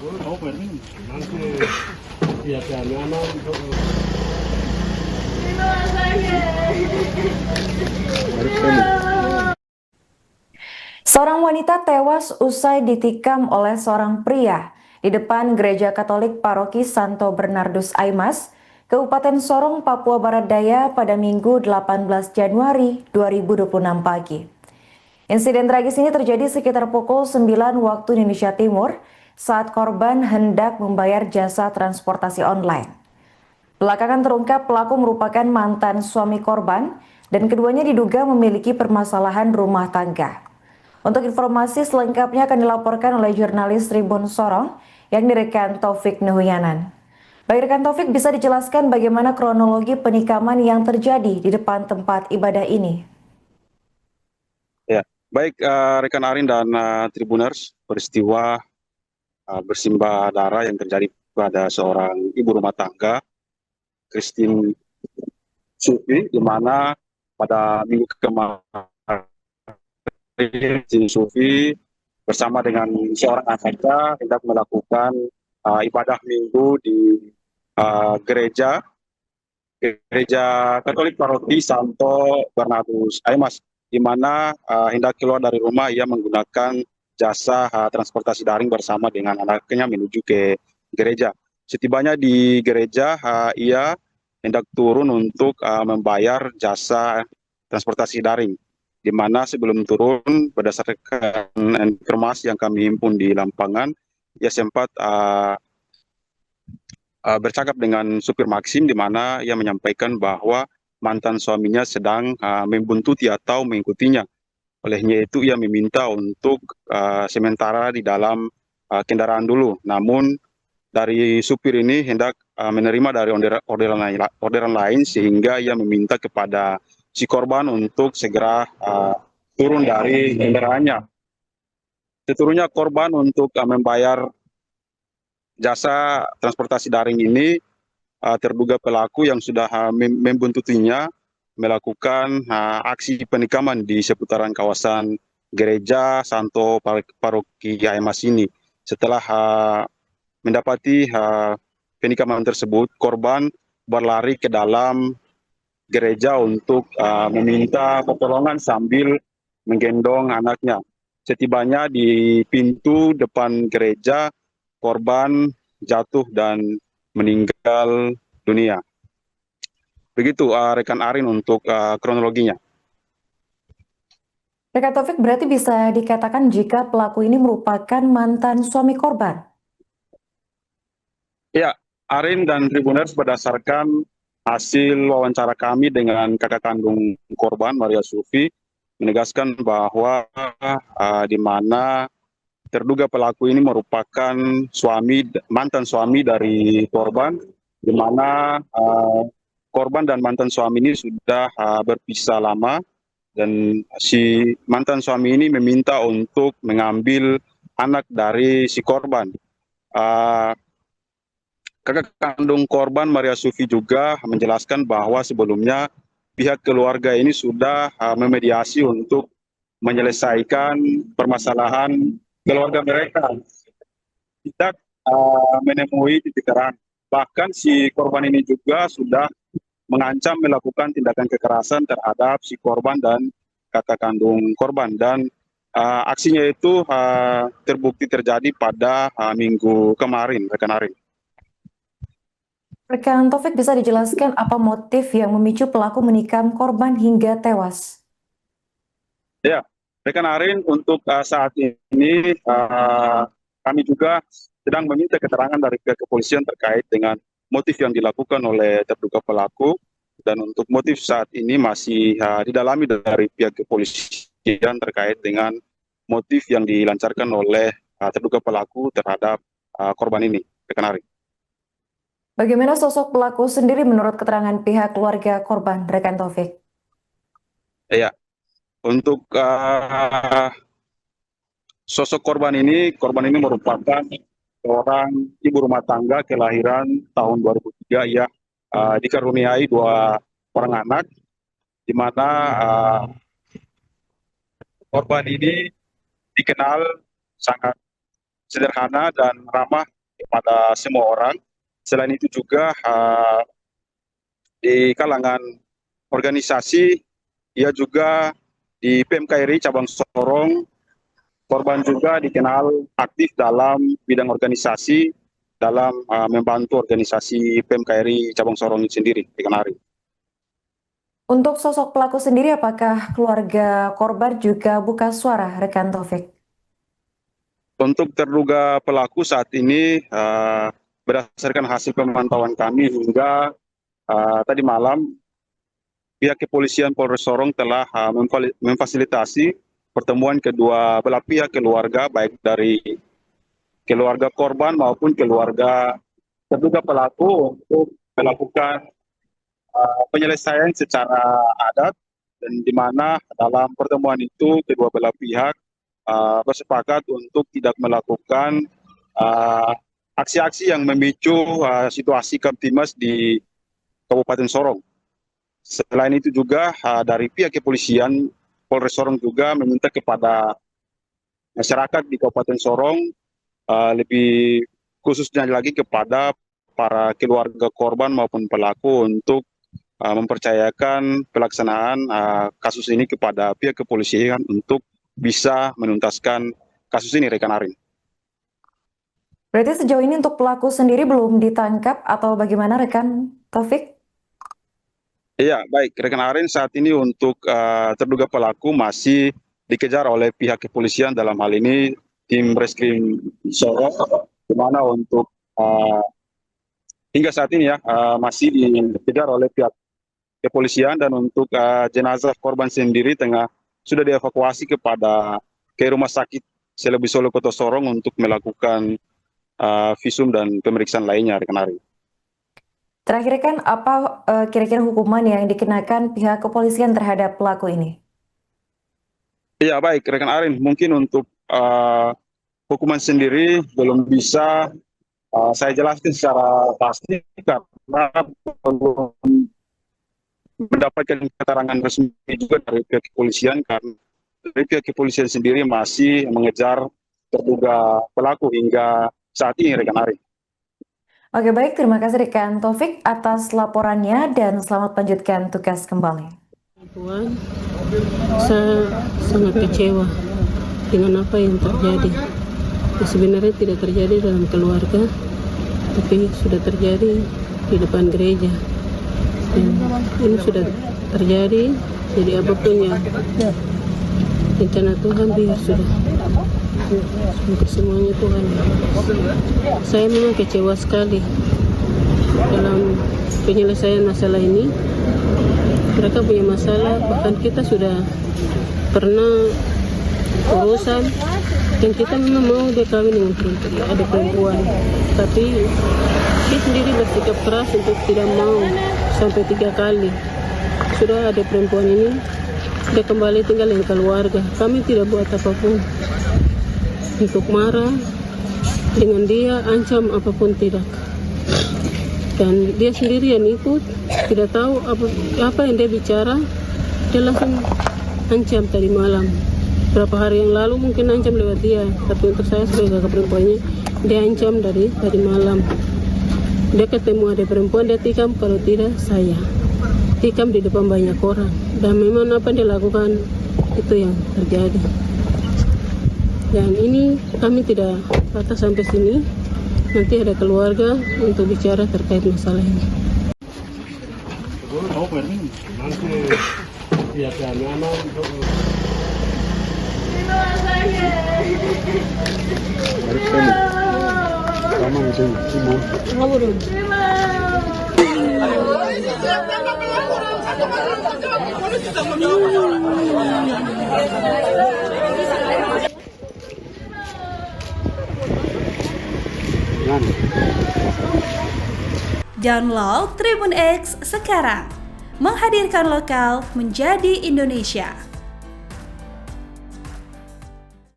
Seorang wanita tewas usai ditikam oleh seorang pria di depan Gereja Katolik Paroki Santo Bernardus Aimas, Kabupaten Sorong, Papua Barat Daya pada Minggu 18 Januari 2026 pagi. Insiden tragis ini terjadi sekitar pukul 9 waktu Indonesia Timur saat korban hendak membayar jasa transportasi online. Belakangan terungkap pelaku merupakan mantan suami korban dan keduanya diduga memiliki permasalahan rumah tangga. Untuk informasi selengkapnya akan dilaporkan oleh jurnalis Tribun Sorong yang direkan Taufik Nuhuyanan. Baik rekan Taufik, bisa dijelaskan bagaimana kronologi penikaman yang terjadi di depan tempat ibadah ini? Ya, baik rekan Arin dan Tribuners, peristiwa bersimbah darah yang terjadi pada seorang ibu rumah tangga, Christine Sufi, di mana pada minggu kemarin Christine Sufi bersama dengan seorang anaknya hendak melakukan ibadah minggu di gereja Katolik Paroki Santo Bernardus Aimas, di mana hendak keluar dari rumah ia menggunakan jasa transportasi daring bersama dengan anaknya menuju ke gereja. Setibanya di gereja, ia hendak turun untuk membayar jasa transportasi daring, di mana sebelum turun berdasarkan informasi yang kami himpun di lapangan, ia sempat bercakap dengan supir Maxim, di mana ia menyampaikan bahwa mantan suaminya sedang membuntuti atau mengikutinya. Olehnya itu ia meminta untuk sementara di dalam kendaraan dulu. Namun dari supir ini hendak menerima dari orderan lain, sehingga ia meminta kepada si korban untuk segera turun dari kendaraannya. Seturunnya korban untuk membayar jasa transportasi daring ini, terduga pelaku yang sudah membuntutinya melakukan aksi penikaman di seputaran kawasan gereja Santo Paroki Aimas ini. Setelah mendapati penikaman tersebut, korban berlari ke dalam gereja untuk meminta pertolongan sambil menggendong anaknya. Setibanya di pintu depan gereja, korban jatuh dan meninggal dunia. Begitu rekan Arin untuk kronologinya. Rekan Taufik, berarti bisa dikatakan jika pelaku ini merupakan mantan suami korban? Ya, Arin dan Tribuners, berdasarkan hasil wawancara kami dengan kakak kandung korban, Maria Sufi, menegaskan bahwa di mana terduga pelaku ini merupakan mantan suami dari korban, di mana korban dan mantan suami ini sudah berpisah lama, dan si mantan suami ini meminta untuk mengambil anak dari si korban. Kakak kandung korban, Maria Sufi, juga menjelaskan bahwa sebelumnya pihak keluarga ini sudah memediasi untuk menyelesaikan permasalahan keluarga mereka. Tidak menemui titik terang. Bahkan si korban ini juga sudah mengancam melakukan tindakan kekerasan terhadap si korban dan kakak kandung korban. Dan aksinya itu terbukti terjadi pada minggu kemarin, rekan Arin. Rekan Taufik, bisa dijelaskan apa motif yang memicu pelaku menikam korban hingga tewas? Ya, rekan Arin, untuk saat ini kami juga sedang meminta keterangan dari pihak kepolisian terkait dengan motif yang dilakukan oleh terduga pelaku, dan untuk motif saat ini masih didalami dari pihak kepolisian terkait dengan motif yang dilancarkan oleh terduga pelaku terhadap korban ini, rekan Arin. Bagaimana sosok pelaku sendiri menurut keterangan pihak keluarga korban, rekan Taufik? Ya, untuk sosok korban ini merupakan seorang ibu rumah tangga kelahiran tahun 2003. Ia dikaruniai 2 orang anak, di mana korban ini dikenal sangat sederhana dan ramah kepada semua orang. Selain itu juga di kalangan organisasi, ia juga di PMKRI cabang Sorong, korban juga dikenal aktif dalam bidang organisasi, dalam membantu organisasi PMKRI cabang Sorong itu sendiri, rekan Ari. Untuk sosok pelaku sendiri, apakah keluarga korban juga buka suara, rekan Taufik? Untuk terduga pelaku saat ini, berdasarkan hasil pemantauan kami hingga tadi malam, pihak kepolisian Polres Sorong telah memfasilitasi pertemuan kedua belah pihak keluarga, baik dari keluarga korban maupun keluarga terduga pelaku, untuk melakukan penyelesaian secara adat, dan di mana dalam pertemuan itu kedua belah pihak bersepakat untuk tidak melakukan aksi-aksi yang memicu situasi Kamtimas di Kabupaten Sorong. Selain itu juga dari pihak kepolisian Polres Sorong juga meminta kepada masyarakat di Kabupaten Sorong, lebih khususnya lagi kepada para keluarga korban maupun pelaku, untuk mempercayakan pelaksanaan kasus ini kepada pihak kepolisian untuk bisa menuntaskan kasus ini, rekan Arin. Berarti sejauh ini untuk pelaku sendiri belum ditangkap atau bagaimana, rekan Taufik? Iya, baik, rekan Arin, saat ini untuk terduga pelaku masih dikejar oleh pihak kepolisian, dalam hal ini tim Reskrim Sorong, di mana untuk hingga saat ini ya masih dikejar oleh pihak kepolisian, dan untuk jenazah korban sendiri sudah dievakuasi ke rumah sakit Selebi Solo Kota Sorong untuk melakukan visum dan pemeriksaan lainnya, rekan Ari. Terakhir, kan apa kira-kira hukuman yang dikenakan pihak kepolisian terhadap pelaku ini? Iya, baik, rekan Arin, mungkin untuk hukuman sendiri belum bisa saya jelaskan secara pasti karena belum mendapatkan keterangan resmi juga dari pihak kepolisian, karena dari pihak kepolisian sendiri masih mengejar terduga pelaku hingga saat ini, rekan Ari. Oke, baik, terima kasih rekan Taufik atas laporannya dan selamat lanjutkan tugas kembali. Tuhan, saya sangat kecewa dengan apa yang terjadi. Sebenarnya tidak terjadi dalam keluarga, tapi sudah terjadi di depan gereja. Dan ini sudah terjadi, jadi apapun yang rencana Tuhan biar sudah untuk semuanya Tuhan. Saya memang kecewa sekali dalam penyelesaian masalah ini. Mereka punya masalah, bahkan kita sudah pernah urusan, dan kita memang mau dia kawin dengan ada perempuan, tapi dia sendiri bersikap keras untuk tidak mau. Sampai 3 kali sudah ada perempuan ini, dia kembali tinggal dengan keluarga. Kami tidak buat apapun untuk marah dengan dia, ancam apapun tidak. Dan dia sendiri yang ikut, tidak tahu apa yang dia bicara, dia langsung ancam tadi malam. Berapa hari yang lalu mungkin ancam lewat dia, tapi untuk saya sebagai kakak perempuannya, dia ancam dari tadi malam. Dia ketemu ada perempuan, dia tikam, kalau tidak saya tikam di depan banyak orang. Dan memang apa yang dia lakukan itu yang terjadi. Dan ini kami tidak batas sampai sini. Nanti ada keluarga untuk bicara terkait masalah ini. Download Tribun X sekarang, menghadirkan lokal menjadi Indonesia.